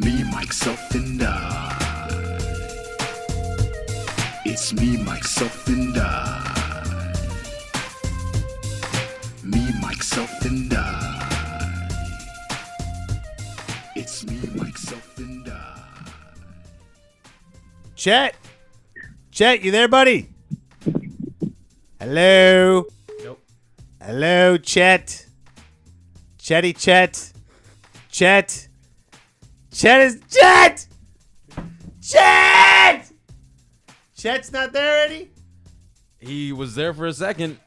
Me, myself, and I. It's me, myself, and I. Me, myself, and I. It's me, myself, and I. Chet, you there, buddy? Hello. Nope. Hello, Chet. Chetty Chet. Chet. Chet is Chet. Chet. Chet's not there, Eddie. He was there for a second.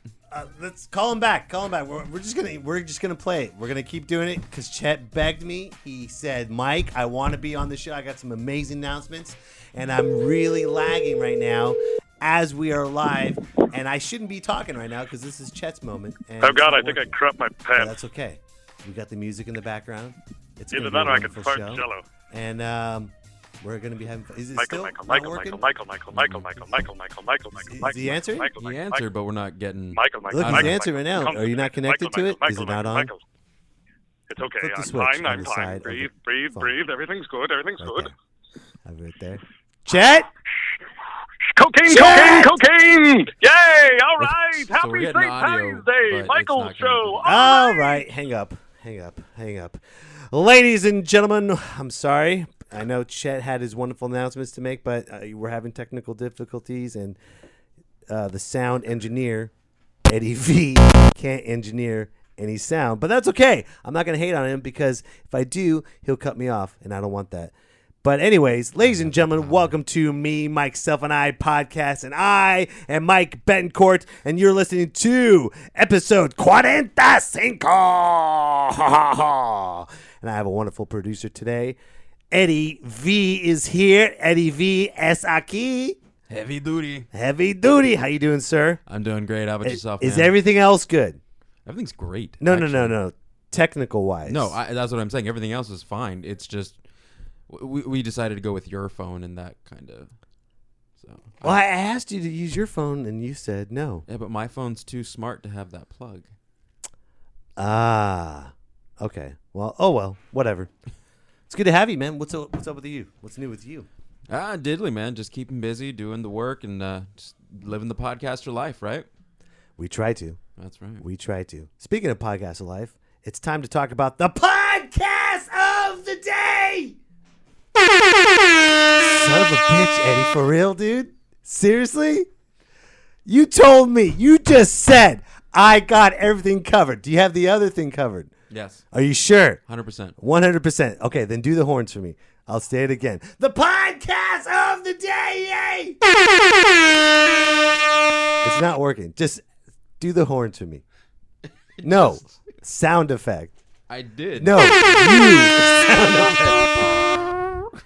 Let's call him back. We're just gonna play it. We're gonna keep doing it because Chet begged me. He said, "Mike, I want to be on the show. I got some amazing announcements, and I'm really lagging right now as we are live, and I shouldn't be talking right now because this is Chet's moment." And Oh God, I think I crapped my but pants. that's okay. We got the music in the background. It's Either gonna be that a or I could wonderful fart show. Jello. And we're gonna be having fun. Is it Michael, still Michael, not Michael, working? Michael, Michael, Michael, Michael, Michael, Michael, Michael, Michael, Is Michael. he answering? Michael, He Michael, answered, Michael, but we're not getting. Michael, Michael. Look, he's Michael, answering Michael, right now. Michael, Are you not Michael, connected to it? Michael, Is it Michael, not on? Michael. It's okay. Flip the I'm switch fine. on I'm the fine. side of Breathe, the breathe, phone. breathe. Everything's good. Everything's Right good. there. Have it right there. Chet. Cocaine, Chet! cocaine. Yay! All right. So Happy we're St. getting audio, Patty's but Day. it's Michael's not show. coming All right. Hang up. Ladies and gentlemen, I'm sorry. I know Chet had his wonderful announcements to make, but we're having technical difficulties, and the sound engineer, Eddie V, can't engineer any sound. But that's okay. I'm not going to hate on him because if I do, he'll cut me off, and I don't want that. But anyways, ladies and gentlemen, welcome to Me, Myself, and I podcast, and I am Mike Betancourt, and you're listening to episode Cuarenta, Cinco. And I have a wonderful producer today. Eddie V is here. Eddie V es aquí. Heavy duty. Heavy duty. How you doing, sir? I'm doing great. How about yourself, Is man? everything else good? Everything's great. No. Technical wise. No, that's what I'm saying. Everything else is fine. It's just we decided to go with your phone and that kind of. So. Well, I asked you to use your phone, and you said no. Yeah, but my phone's too smart to have that plug. Ah. Okay. Well, whatever. It's good to have you, man. What's up with you? What's new with you? Diddly, man. Just keeping busy, doing the work, and just living the podcaster life, right? We try to. That's right. We try to. Speaking of podcast of life, it's time to talk about the podcast of the day. Son of a bitch, Eddie. For real, dude? Seriously? You told me. You just said I got everything covered. Do you have the other thing covered? Yes. Are you sure? 100%. 100%. Okay, then do the horns for me. I'll say it again. The podcast of the day. Yay! It's not working. Just do the horns for me. No. Sound effect. I did. No. You. Sound effect.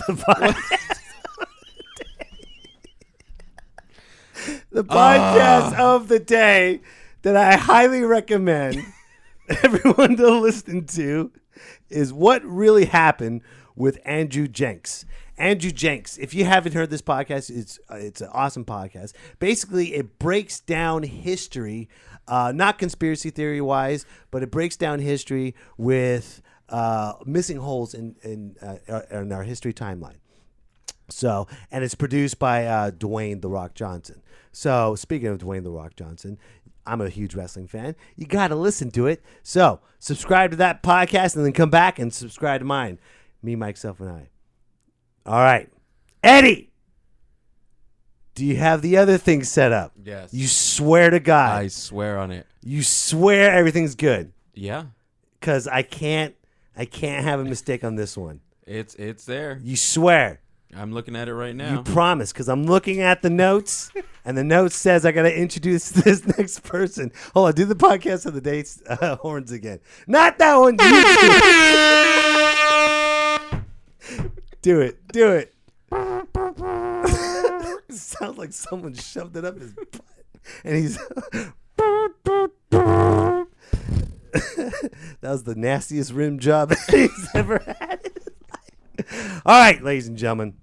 The podcast. The podcast of the day that I highly recommend everyone to listen to is What Really Happened with Andrew Jenks. Andrew Jenks, if you haven't heard this podcast, it's an awesome podcast. Basically, it breaks down history, not conspiracy theory wise, but it breaks down history with missing holes in our history timeline. So, and it's produced by Dwayne "The Rock" Johnson. So, speaking of Dwayne "The Rock" Johnson, I'm a huge wrestling fan. You got to listen to it. So, subscribe to that podcast and then come back and subscribe to mine. Me, myself, and I. All right. Eddie, do you have the other thing set up? Yes. You swear to God. I swear on it. You swear everything's good. Yeah. Because I can't have a mistake on this one. It's there. You swear. I'm looking at it right now. You promise, because I'm looking at the notes, and the note says I got to introduce this next person. Hold on, do the podcast of the day horns again. Not that one. Do it. Do it. Sounds like someone shoved it up his butt, and he's. That was the nastiest rim job he's ever had. All right, ladies and gentlemen,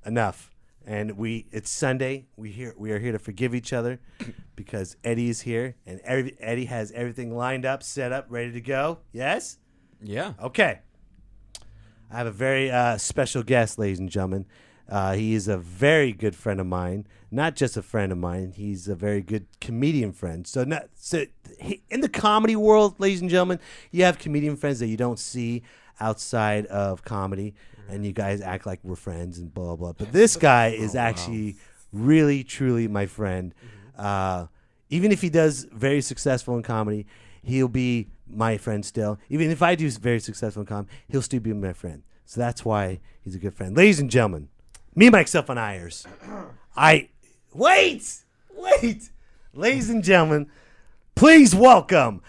enough. And it's Sunday. We are here to forgive each other because Eddie is here, and Eddie has everything lined up, set up, ready to go. Yes? Yeah. Okay. I have a very special guest, ladies and gentlemen. He is a very good friend of mine. Not just a friend of mine. He's a very good comedian friend. In the comedy world, ladies and gentlemen, you have comedian friends that you don't see outside of comedy, and you guys act like we're friends and blah, blah. But this guy is actually really, truly my friend. Even if he does very successful in comedy, he'll be my friend still. Even if I do very successful in comedy, he'll still be my friend. So that's why he's a good friend. Ladies and gentlemen, me, myself, and Ayers. Wait! Ladies and gentlemen, please welcome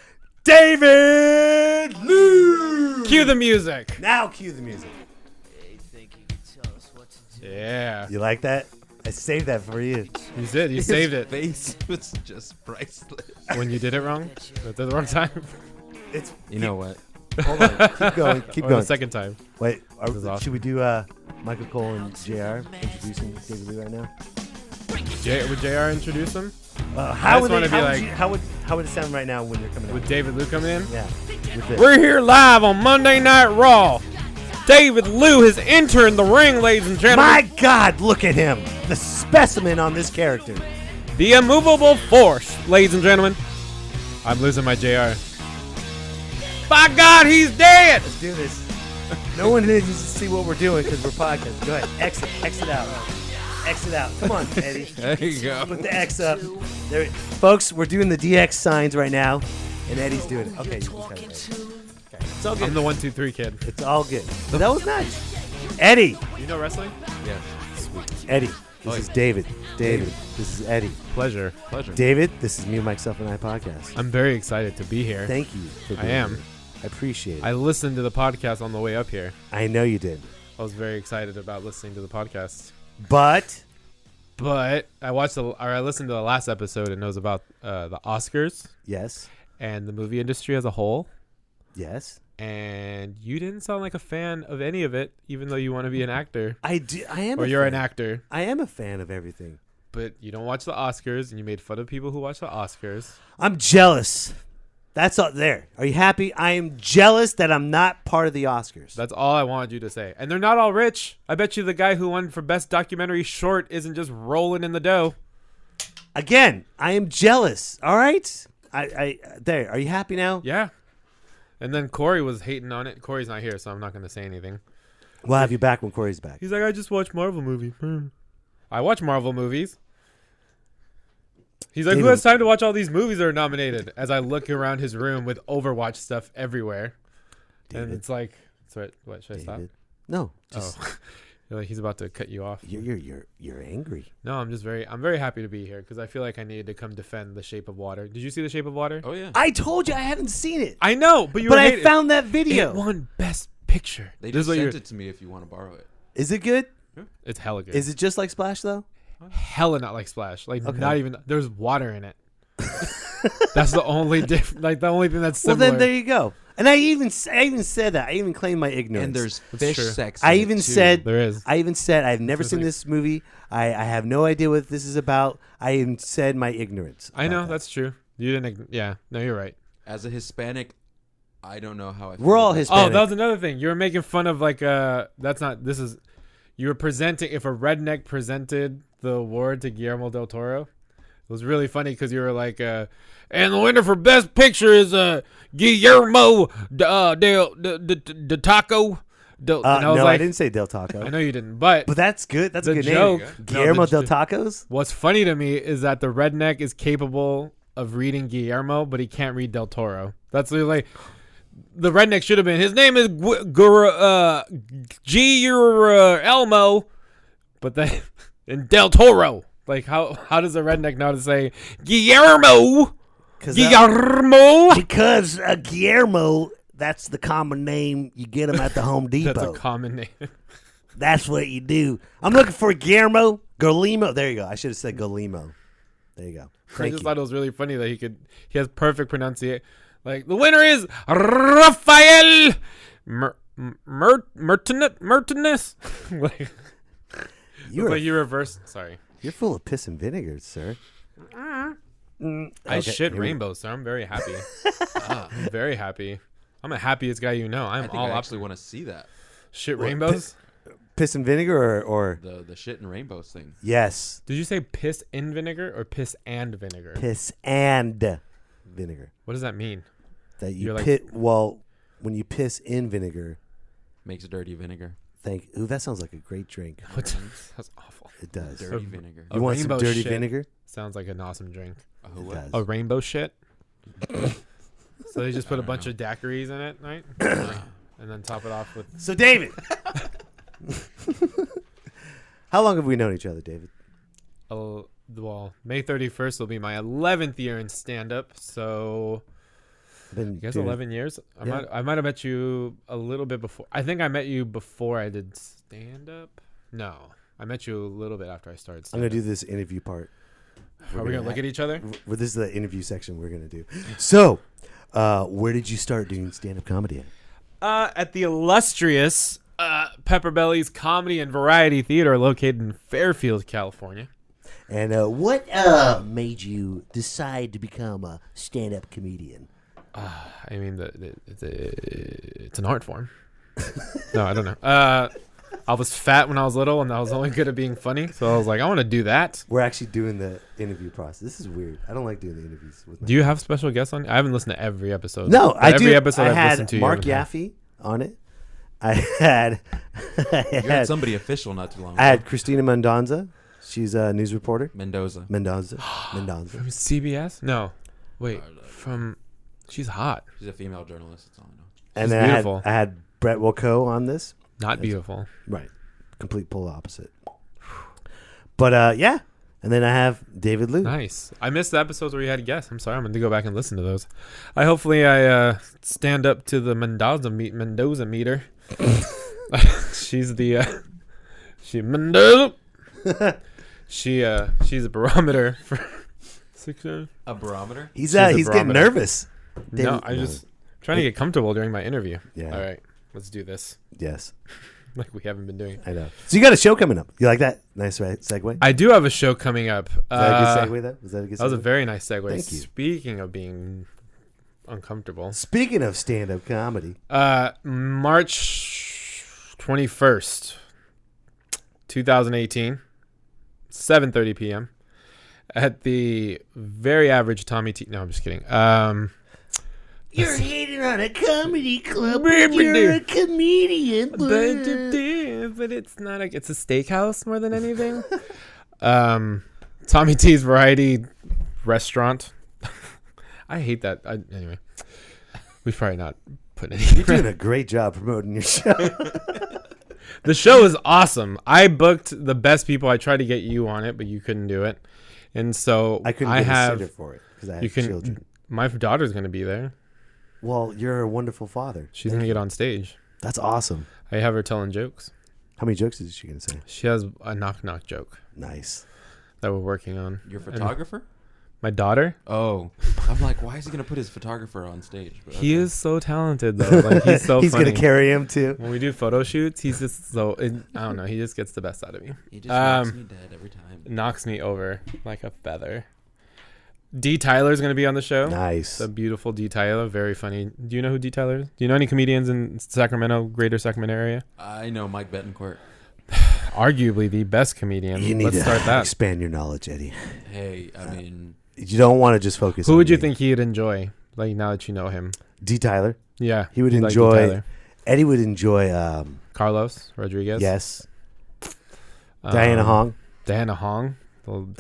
David Lew! Cue the music. Now cue the music. Yeah. You like that? I saved that for you. You did. You saved it. Face was just priceless. When you did it wrong? At the wrong time? You know what? Hold on. Keep going. Keep Or going. the second time? Wait, is awesome. should we do Michael Cole and JR introducing David Lew right now? Would JR introduce him? How would wanna be like- how would it sound right now when you're coming With out? David Lew coming in? Yeah. With this. We're here live on Monday Night Raw. David Lew has entered the ring, ladies and gentlemen. My God, look at him. The specimen on this character. The immovable force, ladies and gentlemen. I'm losing my JR. By God, he's dead. Let's do this. No one needs to see what we're doing because we're podcasting. Go ahead. Exit out. Exit out. Come on, Eddie. There you go. Put the X up. There, folks, we're doing the DX signs right now, and Eddie's doing it. Okay, you just got it. Okay. It's all good. I'm the 1, 2, 3 kid. It's all good. That was nice. Eddie. You know wrestling? Yeah. Eddie. This is David. David. This is Eddie. Pleasure. Pleasure. David, this is me, myself, and I podcast. I'm very excited to be here. Thank you for being I am. here. I appreciate it. I listened to the podcast on the way up here. I know you did. I was very excited about listening to the podcast. But I listened to the last episode, and it was about the Oscars yes. and the movie industry as a whole. Yes. And you didn't sound like a fan of any of it, even though you want to be an actor. I do. I am. Or a you're fan. an actor. I am a fan of everything. But you don't watch the Oscars, and you made fun of people who watch the Oscars. I'm jealous. That's all there. Are you happy? I am jealous that I'm not part of the Oscars. That's all I wanted you to say. And they're not all rich. I bet you the guy who won for Best Documentary Short isn't just rolling in the dough. Again, I am jealous. All right? There. Are you happy now? Yeah. And then Corey was hating on it. Corey's not here, so I'm not going to say anything. We'll have you back when Corey's back. He's like, I just watch Marvel movies. I watch Marvel movies. He's like, who has time to watch all these movies that are nominated? As I look around his room with Overwatch stuff everywhere. And it's like, sorry, what, should I stop? No. Just, You're like, he's about to cut you off. You're angry. No, I'm very happy to be here because I feel like I needed to come defend The Shape of Water. Did you see The Shape of Water? Oh yeah. I told you I haven't seen it. I know, but you But were I hating. found that video. It won Best Picture. They This just is what sent it to me if you want to borrow it. Is it good? It's hella good. Is it just like Splash though? Hella not like Splash. Like Okay. not even. There's water in it. That's the only the only thing that's Well, similar. then there you go. And I even said that. I even claimed my ignorance. And there's That's fish true. sex. I in it, even too. said There is. I even said I've never There's seen like- this movie. I have no idea what this is about. I even said my ignorance. I know about that. that's true. You didn't. Yeah. No, you're right. As a Hispanic, I don't know how I feel. We're all about it. Hispanic. Oh, that was another thing. You were making fun of like That's not. This is. You were presenting. If a redneck presented the award to Guillermo del Toro, it was really funny because you were like, and the winner for Best Picture is Guillermo del Taco. And I was no, like, I didn't say Del Taco. I know you didn't, but That's good. That's a The good joke- name. No, Guillermo the- Del Tacos. what's funny to me is that the redneck is capable of reading Guillermo, but he can't read Del Toro. That's like the redneck should have been. His name is Elmo, but then in Del Toro. Like how does a redneck know how to say Guillermo? Guillermo. Because Guillermo, that's the common name. You get him at the Home Depot. That's a common name. That's what you do. I'm looking for Guillermo Golimo. There you go. I should have said Golimo. There you go. I Thank just you. thought it was really funny that he has perfect pronunciation. Like the winner is Rafael Mertens. Like, You're, like you reversed. Sorry, you're full of piss and vinegar, sir. I Okay, shit here we- rainbows, so I'm very happy. I'm very happy. I'm the happiest guy you know. I I'm think all I up. actually want to see that. Shit rainbows? Piss and vinegar or The shit and rainbows thing. yes, Did you say piss in vinegar or piss and vinegar? piss and vinegar. What does that mean? That you You're like- pit. Well, when you piss in vinegar, Makes dirty vinegar. ooh, that sounds like a great drink. What? That's awful. It does. Dirty vinegar. A You want some rainbow dirty shit. vinegar? Sounds like an awesome drink. Oh, It what? does. A rainbow shit? So they just put a bunch of daiquiris in it, right? And then top it off with... So, David, how long have we known each other, David? Well, May 31st will be my 11th year in stand-up, so... Been I guess doing- 11 years. Yeah. I might have met you a little bit before. I think I met you before I did stand-up. No, I met you a little bit after I started I'm gonna stand-up. do this interview part. Are we going to look at each other? This is the interview section we're gonna do. So, where did you start doing stand-up comedy at? At the illustrious Pepper Belly's Comedy and Variety Theater located in Fairfield, California. And what made you decide to become a stand-up comedian? I mean, it's an art form. No, I don't know. I was fat when I was little, and I was only good at being funny. So I was like, I want to do that. We're actually doing the interview process. This is weird. I don't like doing the interviews. With Do you have special guests on? I haven't listened to every episode. No, But I every do. episode I I've had listened to. Mark you haven't Yaffe on it. I had You had somebody official not too long ago. I had Christina Mendonza. She's a news reporter. Mendoza. Mendoza. From Mendonza. CBS? No. Wait. From. She's hot. She's a female journalist. That's all I know. And She's then beautiful. I had Brett Wilco on this. Not beautiful. Right. Complete polar opposite. But yeah. And then I have David Lew. Nice. I missed the episodes where you had guests. I'm sorry. I'm going to go back and listen to those. Hopefully I stand up to the Mendoza meter. She's the Mendoza. She's a barometer for 6 years. A barometer? He's a getting barometer. nervous. No, David- I'm just trying to get comfortable during my interview. Yeah. All right. Let's do this. Yes. Like we haven't been doing. I know. So you got a show coming up. You like that? Nice segue. I do have a show coming up. Is that a good segue, though? Was that a good segue? That was a very nice segue. Thank you. Speaking of being uncomfortable, Speaking of stand-up comedy, March 21st, 2018, 7:30 p.m. at the very average Tommy T. No, I'm just kidding. you're hating on a comedy club, but you're a comedian. but it's not. It's a steakhouse more than anything. Tommy T's Variety Restaurant. I hate that. Anyway, we should probably not put any. You're doing a great job promoting your show. The show is awesome. I booked the best people. I tried to get you on it, but you couldn't do it. And so I couldn't I get a have. sitter for it because I You have can. children. My daughter's going to be there. Well, you're a wonderful father. She's going to get on stage. That's awesome. I have her telling jokes. How many jokes is she going to say? She has a knock joke Nice. that we're working on. Your photographer? My daughter. Oh. I'm like, why is he going to put his photographer on stage? But He okay. is so talented though. Like he's so He's funny. going to carry him too. When we do photo shoots, he's just so. I don't know. He just gets the best out of me. He just knocks me dead every time. Knocks me over like a feather. D. Tyler's going to be on the show. Nice. The beautiful D. Tyler, very funny. Do you know who D. Tyler is? Do you know any comedians in Sacramento, greater Sacramento area? I know Mike Betancourt. Arguably the best comedian. You need Let's to start that. expand your knowledge, Eddie. Hey, I mean, You don't want to just focus Who on would you me. think he'd enjoy? Like now that you know him. D. Tyler. Yeah. He would you'd like D. enjoy. Tyler. Eddie would enjoy. Carlos Rodriguez. Yes. Diana Hong. Diana Hong.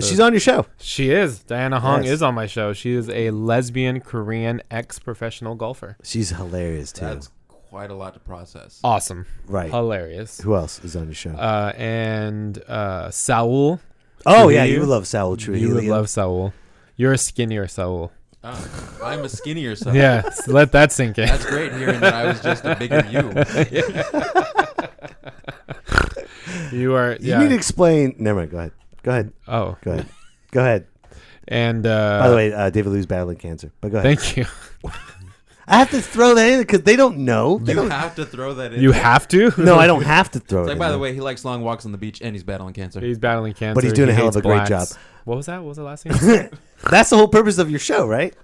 She's on your show. She is. Diana Hong Yes. is on my show. She is a lesbian Korean ex-professional golfer. She's hilarious too. that's quite a lot to process. Awesome. Right. Hilarious. Who else is on your show? And Saul. Oh yeah, Trujillo. you would love Saul Trujillo. You would love Saul. You're a skinnier Saul. Oh, I'm a skinnier son. Yeah, so let that sink in. That's great hearing that I was just a bigger you. You are. You Yeah. need to explain. Never mind. Go ahead. Oh. Go ahead. Go ahead. And By the way, David Lew's battling cancer. But go ahead. thank you. I have to throw that in because they don't know. They You don't, have to throw that in. You have to. no, I don't have to throw It's it. like, in by the there. way, he likes long walks on the beach and he's battling cancer. He's battling cancer. But he's doing He a hell of hates a great blacks. job. What was that? What was the last thing? That's the whole purpose of your show, right?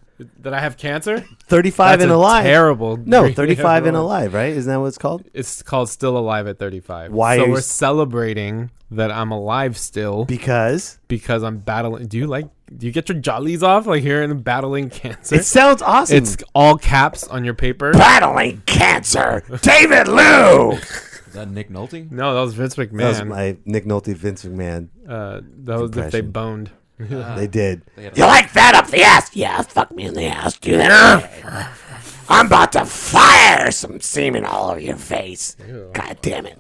That I have cancer? 35 That's and a alive. terrible. No, dream 35 and everyone. alive, right? Isn't that what it's called? It's called Still Alive at 35. Why So are you we're s- celebrating that I'm alive still Because because I'm battling. Do you get your jollies off like here in battling cancer? it sounds awesome. It's all caps on your paper. battling cancer. David Lew. Is that Nick Nolte? No, that was Vince That was McMahon. my Nick Nolte, Vince McMahon. That was if they impression. boned. They did. They had a- You like that up the ass? Yeah, fuck me in the ass. Do that. I'm about to fire some semen all over your face. Ew. God damn it.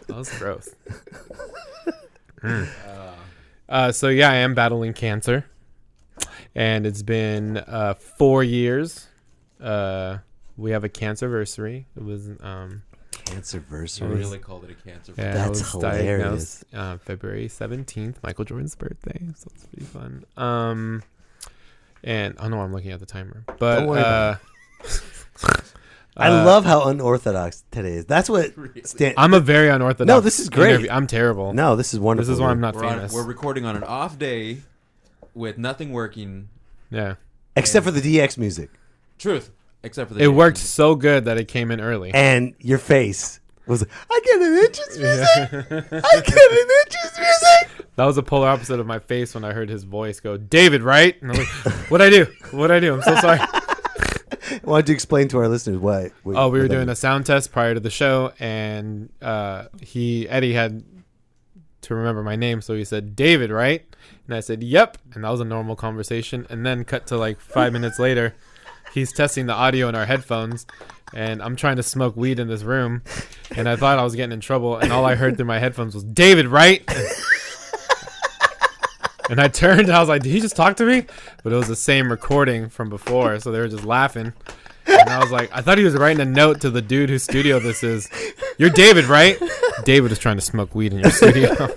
That was gross. So yeah, I am battling cancer, and it's been 4 years. We have a cancerversary. It was They Cancerversary. really called it a cancer. yeah, That's I was hilarious. diagnosed February 17th, Michael Jordan's birthday. So it's pretty fun. And I know I'm looking at the timer, but Don't worry about I love how unorthodox today is. That's what. I'm a very unorthodox. No, this is great. I'm terrible. No, this is wonderful. This is why I'm dude. not famous. We're recording on an off day with nothing working. Yeah, Except for the DX music Truth. Except for the it dance worked music. so good that it came in early. and your face was. I get an interest music. I get an interest music. That was the polar opposite of my face when I heard his voice go, "David, right?" And I'm like, "What'd I do? What'd I do? I'm so sorry." Why don't you explain to our listeners why? Oh, we were doing a sound test prior to the show, and Eddie had to remember my name, so he said, "David, right?" And I said, "Yep." And that was a normal conversation. And then cut to like 5 minutes later, he's testing the audio in our headphones, and I'm trying to smoke weed in this room, and I thought I was getting in trouble, and all I heard through my headphones was, "David, right?" And I turned and I was like, did he just talk to me? But it was the same recording from before, so they were just laughing. And I was like, I thought he was writing a note to the dude whose studio this is. "You're David, right?" David was trying to smoke weed in your studio.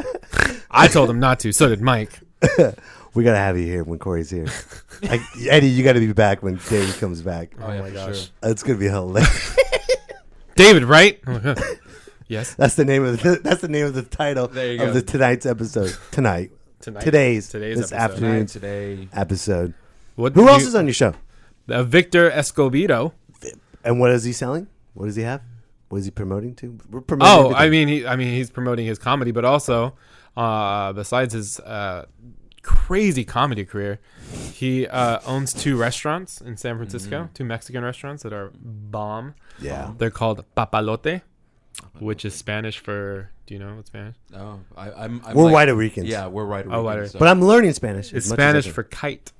I told him not to. So did Mike. We gotta have you here when Corey's here. Eddie, you gotta be back when David comes back. Oh, yeah, my for gosh. sure. It's gonna be hilarious. David, right? Yes. That's the name of the title There you of go. the tonight's episode. Tonight. Tonight. Today's episode. this Tonight, afternoon's today. episode. What Who did else you- is on your show? Victor Escobedo. And what is he selling? What does he have? What is he promoting to? We're promoting Oh, everything. I mean, he's promoting his comedy, but also, besides his crazy comedy career, he owns 2 restaurants in San Francisco, 2 Mexican restaurants that are bomb. Yeah. They're called papalote, which is Spanish for. Do you know what Spanish? No, I'm We're like, White Ricans. Yeah, we're white. Oh, White so. But I'm learning Spanish. It's as much as I Spanish can. for kite.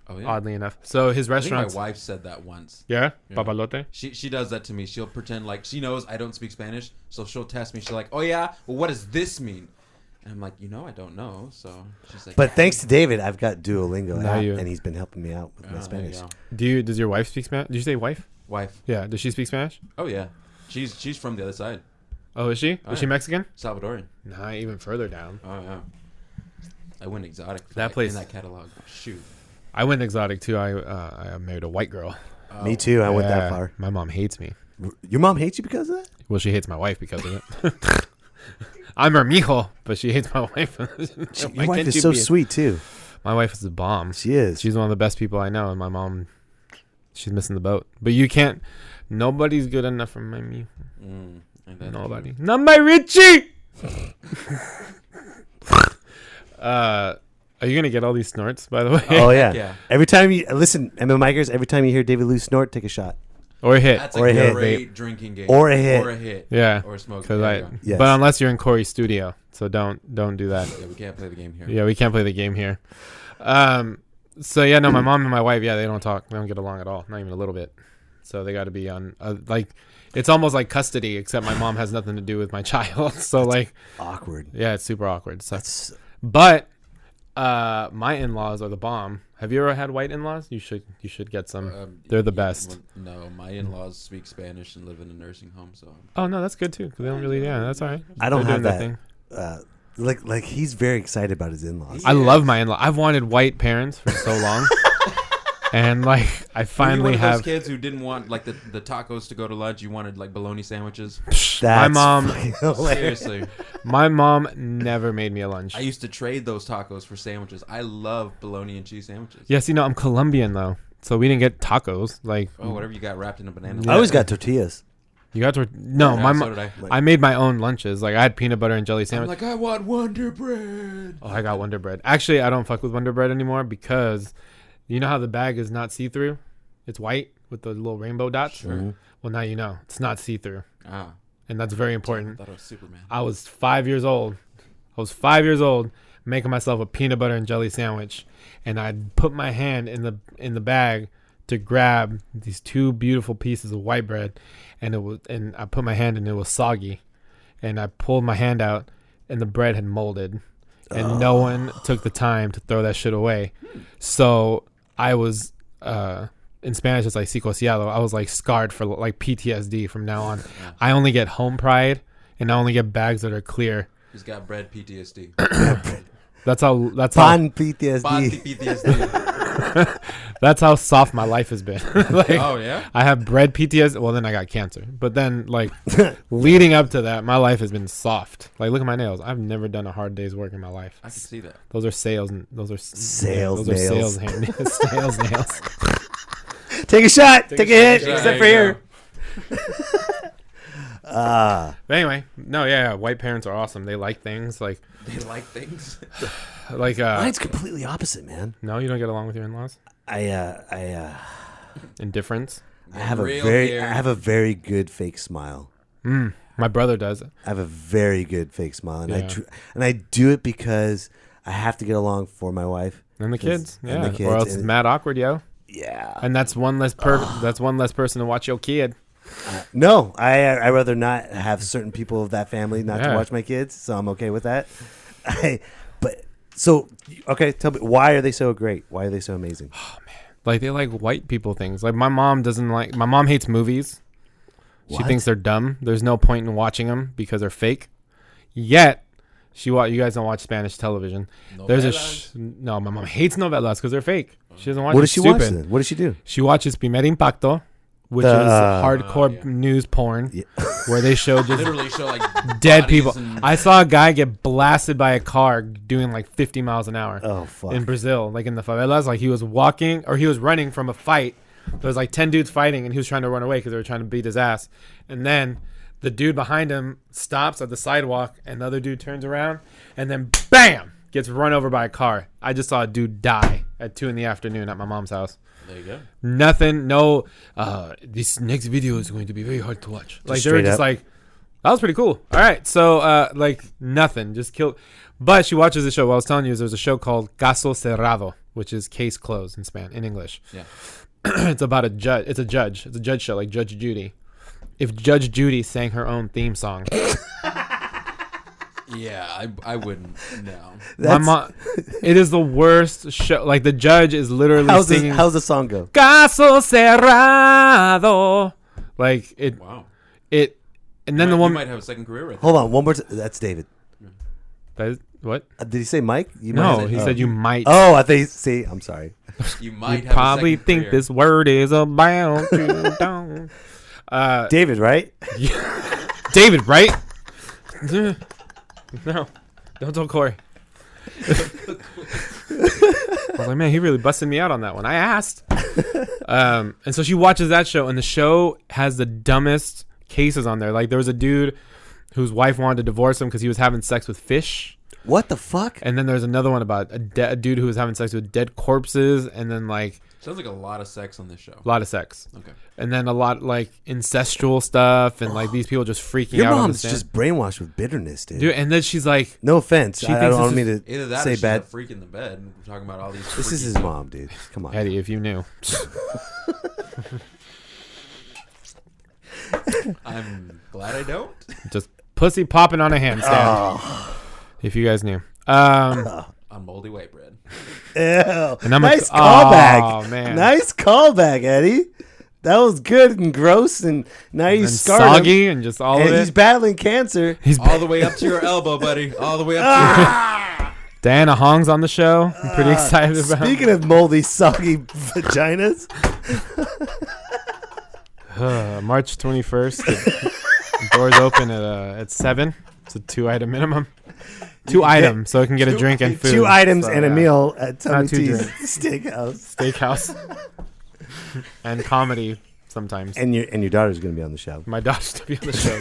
Oh, yeah. Oddly enough, so his I think my restaurants. wife said that once. Yeah, Yeah. papalote. She does that to me. She'll pretend like she knows I don't speak Spanish, so she'll test me. She's like, "Oh yeah, well, what does this mean?" And I'm like, I don't know. So she's like, But thanks to David, I've got Duolingo Now app, you- and he's been helping me out with my There Spanish. you go. Does your wife speak Spanish? Did you say wife? Wife. Yeah. Does she speak Spanish? Oh yeah, she's from the other side, Oh, is she? Oh, Is she yeah. Mexican? Salvadorian. Nah, even further down. Oh yeah. I went exotic. For That place- in that catalog. Shoot. I went exotic too. I married a white girl. Me too. I went that Yeah, far. My mom hates me. Your mom hates you because of that? Well, she hates my wife because of it. I'm her mijo, but she hates my wife. Your Why wife can't is you so be- sweet too. My wife is a bomb. She is. She's one of the best people I know, and my mom, she's missing the boat. But you can't. Nobody's good enough for my mijo. And then Nobody. Not my Richie. Are you gonna get all these snorts, by the way? Oh yeah. Yeah. Every time you listen, Emma Mikers, every time you hear David Lew snort, take a shot Or a hit. That's Or a a hit. great drinking game. Or a hit. Or a hit. Yeah. Or a smoke. Because There I. you go. Yes. But unless you're in Corey's studio, so don't do that. Yeah, we can't play the game here. Yeah, we can't play the game here. So yeah, no, my mom and my wife, yeah, they don't talk. They don't get along at all, not even a little bit. So they got to be on like, it's almost like custody, except my mom has nothing to do with my child. So like, awkward. yeah, it's super awkward. So, That's but my in-laws are the bomb. Have you ever had white in-laws? You should get some. They're the best. Well, no, my in-laws speak Spanish and live in a nursing home, so Oh no, that's good too. 'Cause they don't really. Yeah, that's all right. I don't They're have doing their that. thing. Like he's very excited about his in-laws. I love my in-law. I've wanted white parents for so long, And like I Were you finally one of those have kids who didn't want like the tacos to go to lunch. You wanted like bologna sandwiches. my mom. fucking hilarious. Seriously, My mom never made me a lunch. I used to trade those tacos for sandwiches. I love bologna and cheese sandwiches. Yes, I'm Colombian though, so we didn't get tacos. Like Oh, whatever you got wrapped in a banana. I always got tortillas. you got to no, Yeah, my so mom. did I made my own lunches. Like I had peanut butter and jelly I'm sandwich. like, I want Wonder Bread. Oh, I got Wonder Bread. Actually, I don't fuck with Wonder Bread anymore because you know how the bag is not see through. It's white with the little rainbow dots. Sure. Well, now you know it's not see through, Ah, and that's very I important. thought it was Superman. I was 5 years old. Making myself a peanut butter and jelly sandwich, and I put my hand in the bag to grab these two beautiful pieces of white bread, and I put my hand in, it was soggy, and I pulled my hand out, and the bread had molded, and no one took the time to throw that shit away. So I was in Spanish it's like psicoseado. I was like scarred for like PTSD from now on. Yeah. I only get home pride, and I only get bags that are clear. He's got bread PTSD. That's how Pan PTSD. Bonti PTSD. that's how soft my life has been. Like, Oh yeah. I have bread PTSD. Well, then I got cancer. But then, like, leading up to that, my life has been soft. Like, look at my nails. I've never done a hard day's work in my life. I can see that. Those are sales. Those are Sales Those are nails. sales hand, sales nails. Take a shot. Take a hit. shot. Except for There you here. But anyway, no, yeah, white parents are awesome. They like things like They like things. Mine's completely opposite, man. No, you don't get along with your in-laws. I Indifference. have Real I here. have a very good fake smile. My brother does. I have a very good fake smile, and Yeah. I do it because I have to get along for my wife And the kids, and yeah, the kids, or else it's and- mad awkward, yo. Yeah. And that's one less that's one less person to watch your kid. No, I rather not have certain people of that family not to Yeah. watch my kids, so I'm okay with that. Okay, tell me, why are they so great? Why are they so amazing? Like they like white people things. Like my mom doesn't like. My mom hates movies. She What? thinks they're dumb. There's no point in watching them because they're fake. Yet you guys don't watch Spanish television. No, my mom hates novelas because they're fake. She doesn't watch. What it. does she Stupid. watch then? What does she do? She watches Primer Impacto, which is hardcore news porn, where they show just Literally show like dead bodies people. and- I saw a guy get blasted by a car doing like 50 miles an hour Oh fuck! in Brazil, like in the favelas. Like he was running from a fight. There was like 10 dudes fighting, and he was trying to run away because they were trying to beat his ass. And then the dude behind him stops at the sidewalk, and the other dude turns around, and then bam, gets run over by a car. I just saw a dude die at 2 p.m. at my mom's house. There you go. Nothing. No. This next video is going to be very hard to watch. Like they were straight just up. like, that was pretty cool. All right, so like nothing, just kill. But she watches the show. What I was telling you is there's a show called Caso Cerrado, which is case closed in English. Yeah. It's about a judge. It's a judge. It's a judge show, like Judge Judy. If Judge Judy sang her own theme song, Yeah, I wouldn't. No. my mom. It is the worst show. Like the judge is literally singing. How's the song go? Caso Cerrado. Like it. Wow. It. And then You the might- woman. you might have a second career right there. Hold on, one more. That's David. That is, what? Did he say Mike? You No, might- he oh. said you might. Oh, I think. See, I'm sorry. You might You have probably a second think career. this word is about to down. David, right? David, right? No, don't tell Corey. I was like, man, he really busted me out on that one. I asked. And so she watches that show, and the show has the dumbest cases on there. Like there was a dude whose wife wanted to divorce him because he was having sex with fish. What the fuck? And then there's another one about a dude who was having sex with dead corpses, and then like Sounds like a lot of sex on this show. a lot of sex. Okay. And then a lot like incestual stuff, and like these people just freaking Your out on the mom's stand. just brainwashed with bitterness, dude. Dude, and then she's like, No offense. She I thinks don't this mean to Either that say or she's bad. a freak in the bed. We're talking about all these. This is freaky his stuff. mom, dude. Come on. Eddie, if you knew. I'm glad I don't. Just pussy popping on a handstand. If you guys knew. On moldy white bread. Ew. And I'm Nice oh, callback. man. Nice callback, Eddie. That was good and gross, and now you And scarred him. soggy and just all And of he's it. battling cancer. He's All the way up to your elbow, buddy. All the way up to your. Diana Hong's on the show. I'm pretty excited about. Speaking of moldy, soggy vaginas, March 21st. Doors open at 7. It's a 2-item minimum. 2 items, so it can get a drink and food. 2 items So, and a yeah. meal at Tommy Not 2 T's drinks. Steakhouse. Steakhouse. And comedy sometimes. And your daughter's going to be on the show. My daughter's to be on the show.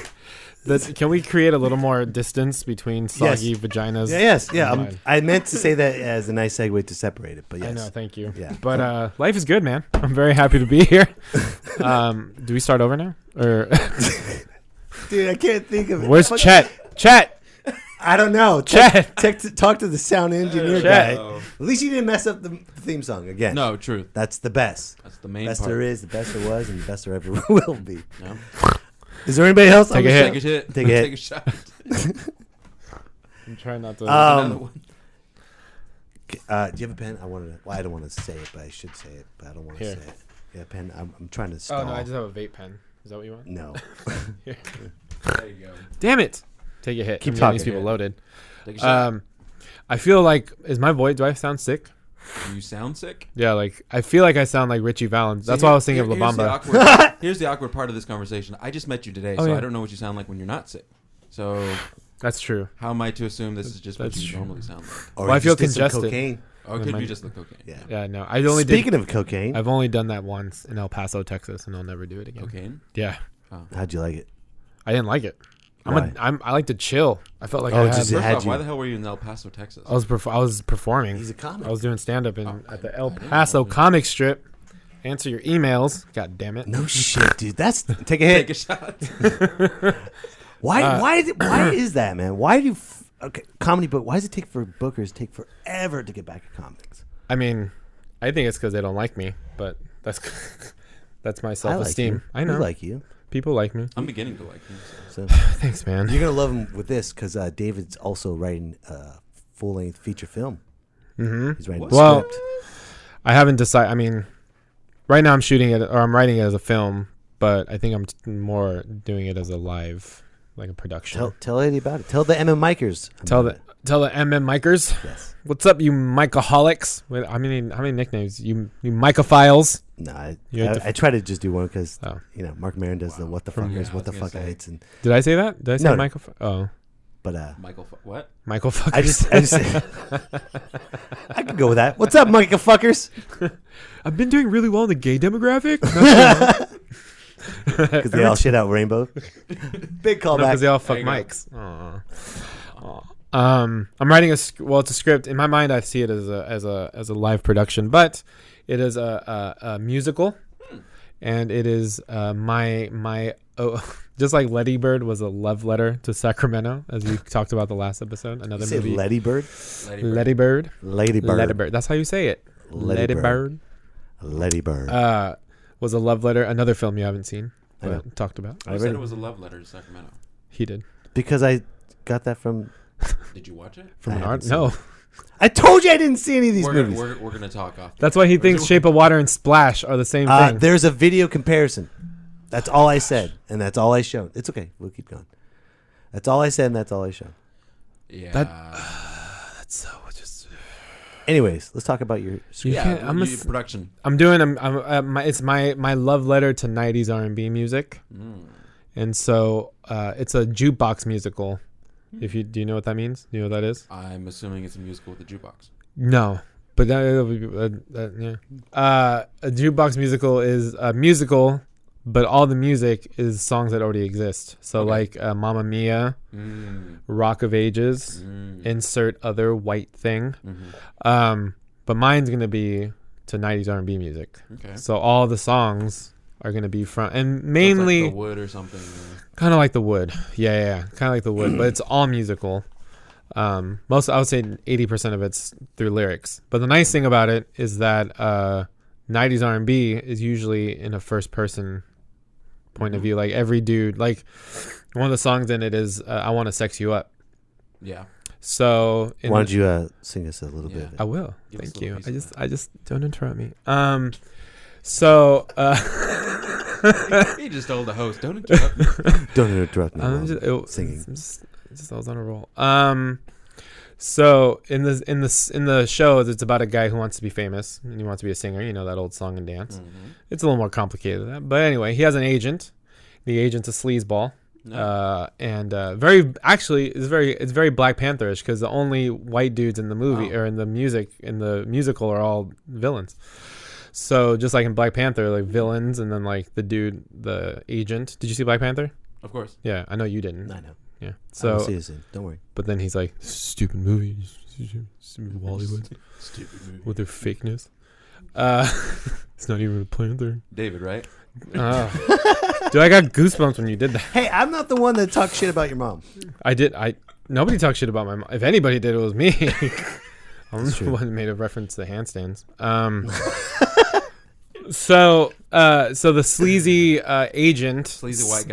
Can we create a little more distance between soggy vaginas? Yeah. I meant to say that as a nice segue to separate it, but yes. I know, thank you. Yeah. But life is good, man. I'm very happy to be here. Do we start over now? Or Dude, I can't think of it. where's Chet? Chet! I don't know. Chet! Talk to the sound engineer Chet. guy. At least you didn't mess up the theme song again. No, truth. That's the best. That's the main Best part. there is, the best there was, and the best there ever will be. No. Is there anybody else? Take on a the hit. Take a shit. Take a hit. Take a shot. I'm trying not to. Another one. Do you have a pen? I don't want to say it, but I should say it, but I don't want to Here. say it. Yeah, pen. I'm trying to stall. Oh, no, I just have a vape pen. Is that what you want? No. Here. There you go. Damn it. Take a hit. Keep I'm getting talking. these people loaded. Take a shot. I feel like, is my voice, do I sound sick? You sound sick. Yeah, like, I feel like I sound like Ritchie Valens. That's why I was thinking of La Bamba. Here's the awkward part of this conversation. I just met you today, Oh, so yeah. I don't know what you sound like when you're not sick. So That's true. how am I to assume this is just what That's you true. normally sound like? Or Well, I you feel just did some congested. Cocaine. Oh, it could Mine- be just the cocaine. Yeah. Yeah, no. I only Speaking of cocaine, I've only done that once in El Paso, Texas, and I'll never do it again. Cocaine? Yeah. how'd you like it? I didn't like it. Why? I like to chill. I felt like Oh, I just- had. It had First off, you. why the hell were you in El Paso, Texas? I was performing. He's a comic. I was doing stand up at the El I didn't Paso know. comic strip. Answer your emails. God damn it. No shit, dude. Take a hit. Take a shot. Why is that, man? Why do comedy book? Why does it take for bookers forever to get back at comics? I mean, I think it's because they don't like me, but that's my self esteem. I know. I like you. People like me. I'm beginning to like you. So. So Thanks, man. you're gonna love him with this because David's also writing a full-length feature film. Mm-hmm. He's writing Well, a script. I haven't decided. I mean, right now I'm shooting it, or I'm writing it as a film, but I think I'm more doing it as a live, like a production. Tell Eddie about it. Tell the MM Micers. Tell about the MM Micers. it. Yes. What's up, you Micaholics? Wait, how many nicknames? You Micaphiles? No, You have to- I try to just do one because Oh. Mark Maron does the what the From- fuckers, Yeah, I what the was gonna fuck say. heights, and Did I say that? Did I say No, no. Michael? Oh, but Michael, what? Michael fuckers. I just I could go with that. What's up, Micah fuckers? I've been doing really well in the gay demographic. Because they all shit out rainbow. Big callback. Because they all fuck There you go. mics. Aw. I'm writing it's a script. In my mind, I see it as a live production, but it is a musical, and it is just like Letty Bird was a love letter to Sacramento, as we talked about the last episode. Another You say movie, Letty Bird? Letty Bird. Lady Bird. Letty Bird. That's how you say it. Letty Letty Bird. Letty Bird. Was a love letter. Another film you haven't seen, I know. but talked about. I said it was a love letter to Sacramento. He did. Because I got that from. Did you watch it? From I an haven't art? seen No. I told you I didn't see any of these We're movies. gonna talk off. That's why he thinks Shape of Water and Splash are the same thing. There's a video comparison. That's all I said, and that's all I showed. It's okay. We'll keep going. That's all I said, and that's all I showed. Yeah. That's so just. Anyways, let's talk about your script. can't- I'm a- production. I'm doing. It's my love letter to '90s R&B music, and so it's a jukebox musical. Do you know what that means? Do you know what that is? I'm assuming it's a musical with a jukebox. No, but yeah. A jukebox musical is a musical, but all the music is songs that already exist. So Okay. like Mamma Mia, Rock of Ages, insert other white thing. But mine's gonna be to '90s R&B music. Okay. So all the songs are gonna be from, and So it's mainly like the wood or something. kind of like the Wood. Yeah, kind of like the Wood, but it's all musical. I would say 80% of it's through lyrics. But the nice thing about it is that 90s R&B is usually in a first person point of view. Like every dude, like one of the songs in it is "I Want to Sex You Up." Yeah. So Why don't you sing us a little bit Yeah. of it? I will. Give us a Thank little you. piece of I just don't interrupt me. So He just told the host, "Don't interrupt." Don't interrupt me. I'm while just, I'm singing. I was on a roll. So in the show, it's about a guy who wants to be famous and he wants to be a singer. You know that old song and dance. Mm-hmm. It's a little more complicated than that, but anyway, he has an agent. The agent's a sleazeball, and it's very Black Pantherish because the only white dudes in the movie or in the musical are all villains. So just like in Black Panther, like villains, and then like the agent. Did you see Black Panther? Of course. Yeah, I know you didn't. I know. Yeah. So So, don't worry. but then he's like, stupid movie, Hollywood, Stupid movie. with their fakeness. It's not even a Panther. David, right? Dude, I got goosebumps when you did that. Hey, I'm not the one that talks shit about your mom. Nobody talks shit about my mom. If anybody did, it was me. I'm the true. one who made a reference to handstands. So the sleazy agent, Sleazy white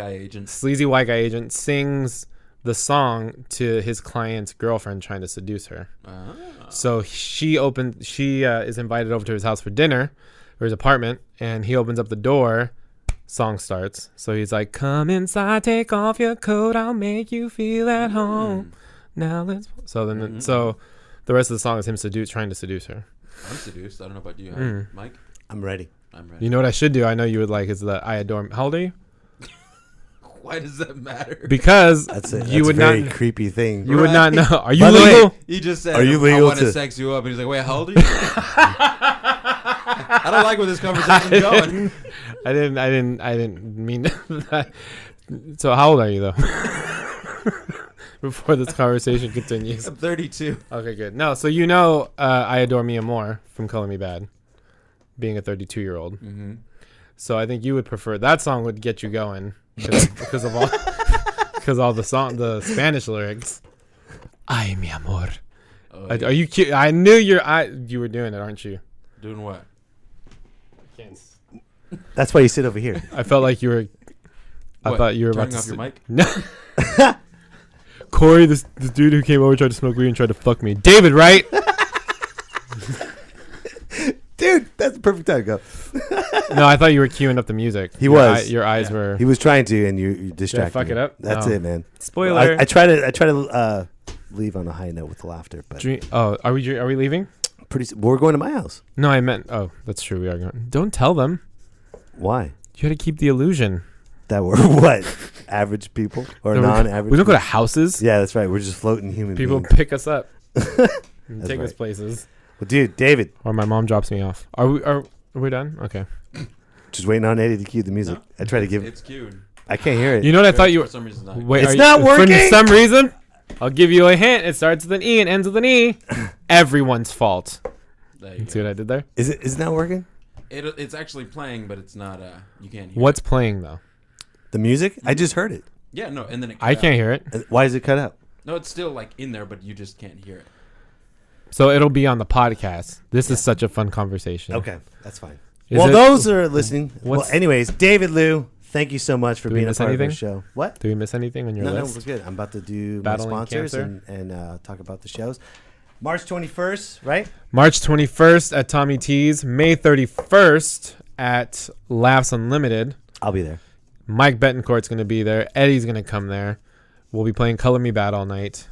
guy agent. sings the song to his client's girlfriend trying to seduce her. Ah. So she is invited over to his house for dinner, or his apartment, and he opens up the door. Song starts. So he's like, "Come inside, take off your coat, I'll make you feel at home. Now let's." So then, so the rest of the song is him trying to seduce her. I'm seduced. I don't know about you, Mike. I'm ready. I'm ready. You know what I should do? I know you would like is the I adore. How old are you? Why does that matter? Because That's you would a very not. creepy thing. You would not know. Are you By the way, legal? He just said, Are you I legal want to to- sex you up. And he's like, wait, how old are you? I don't like where this conversation's going. I didn't mean that. So how old are you though? Before this conversation continues. I'm 32. Okay, good. No, so I Adore Mia Moore from Color Me Bad, being a 32-year-old. Mm-hmm. So I think you would prefer that song would get you going because of all the Spanish lyrics. Ay, mi amor. Oh, Are you cute? I knew you were doing it, aren't you? doing what? That's why you sit over here. I felt like you were. I What, thought you were about turning to off your mic? No. Corey, this dude who came over tried to smoke weed and tried to fuck me. David, right? Dude, that's the perfect time to go. No, I thought you were queuing up the music. He was. Your eyes were. He was trying to, and you distracted fuck me. it up? That's No. it, man. Spoiler. I try to leave on a high note with the laughter, but Are we leaving? we're going to my house. No, I meant. Oh, that's true. We are going. Don't tell them. Why? You got to keep the illusion. That we're what? Average people or No, non-average? We don't go people? to houses. Yeah, that's right. We're just floating human People beings. pick us up and take us right. places. Well, dude, David, Or my mom drops me off. Are we done? Okay. just waiting on Eddie to cue the music. No, I try to give. It's cute. I can't hear it. You know what I thought you were. For some reason, not. Wait, It's are not you, working! For some reason, I'll give you a hint. It starts with an E and ends with an E. Everyone's fault. There you See go. what I did there? Is it not working? It's actually playing, but it's not. You can't hear. What's playing though? The music? I just heard it. Yeah, no, and then it. I cut can't out. hear it. Why is it cut out? No, it's still like in there, but you just can't hear it. So it'll be on the podcast. This is such a fun conversation. Okay, that's fine. Is Well, it- those are listening. Well, what's- anyways, David Lew, thank you so much for Do we being a miss part anything? of the show. What? Did we miss anything on your No, it list? was good. I'm about to do Battling my sponsors cancer? and talk about the shows. March 21st, right? March 21st at Tommy T's. May 31st at Laughs Unlimited. I'll be there. Mike Betancourt's going to be there. Eddie's going to come there. We'll be playing Color Me Bad all night.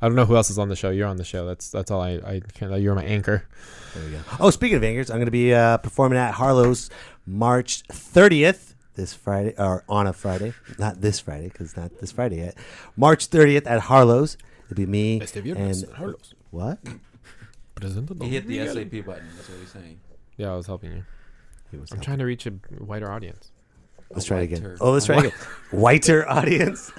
I don't know who else is on the show. You're on the show. That's all I can. You're my anchor. There we go. Oh, speaking of anchors, I'm going to be performing at Harlow's March 30th. This Friday, or on a Friday. Not this Friday, because not this Friday yet. March 30th at Harlow's. It'll be me and... What? He hit the SAP button. That's what he's saying. Yeah, I was helping you. He was I'm up. trying to reach a wider audience. Let's try it again. whiter- Oh, let's try it again. Whiter audience.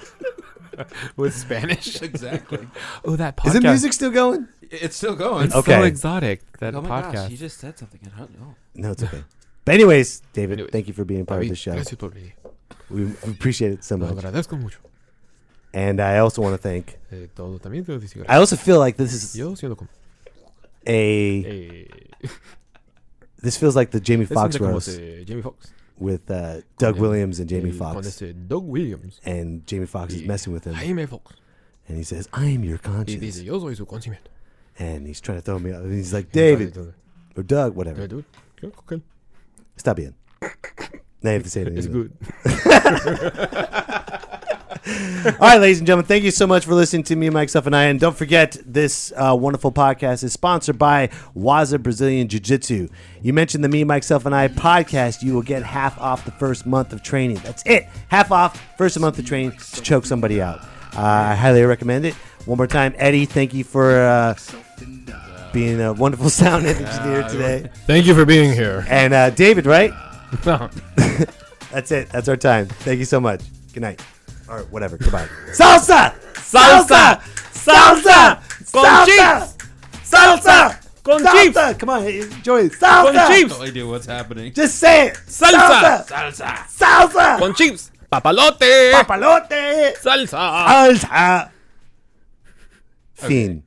With Spanish. Exactly. Oh, that podcast. Is the music still going? It's still going. It's Okay. so exotic, that Oh my podcast. gosh, he just said something. I don't know. No, it's okay. But anyways, David, Anyways. thank you for being part of the show. Gracias por venir. We appreciate it so Lo much. agradezco mucho. And I also want to thank... Todo también te lo digo. I also feel like this is Yo siento como... a... This feels like the Jamie Foxx Siento como roast Jamie Foxx. with Doug Williams and Jamie Con Foxx. este Doug Williams. And Jamie Foxx is Y messing with him. Jaime Foxx. And he says, I am your Y conscience. dice, yo soy su conocimiento. And he's trying to throw me out. And he's like, David. Or Doug, whatever. Dude, okay. Stop being. Now you have to say it in It's English. good. All right, ladies and gentlemen, thank you so much for listening to me, myself, and I. And don't forget, this wonderful podcast is sponsored by Waza Brazilian Jiu-Jitsu. You mentioned the Me, Myself, and I podcast, you will get half off the first month of training. That's it. Half off first month of training to choke somebody out. I highly recommend it. One more time, Eddie, thank you for being a wonderful sound engineer today. Thank you for being here. And David, right? That's it. That's our time. Thank you so much. Good night. Or whatever. Goodbye. Salsa! Salsa! Salsa! Salsa! Salsa! Con Salsa! Come on, enjoy it. Salsa! Con chips. No idea what's happening. Just say it. Salsa. Salsa. Salsa! Con chips. Papalote. Papalote! Salsa. Salsa! Fiend.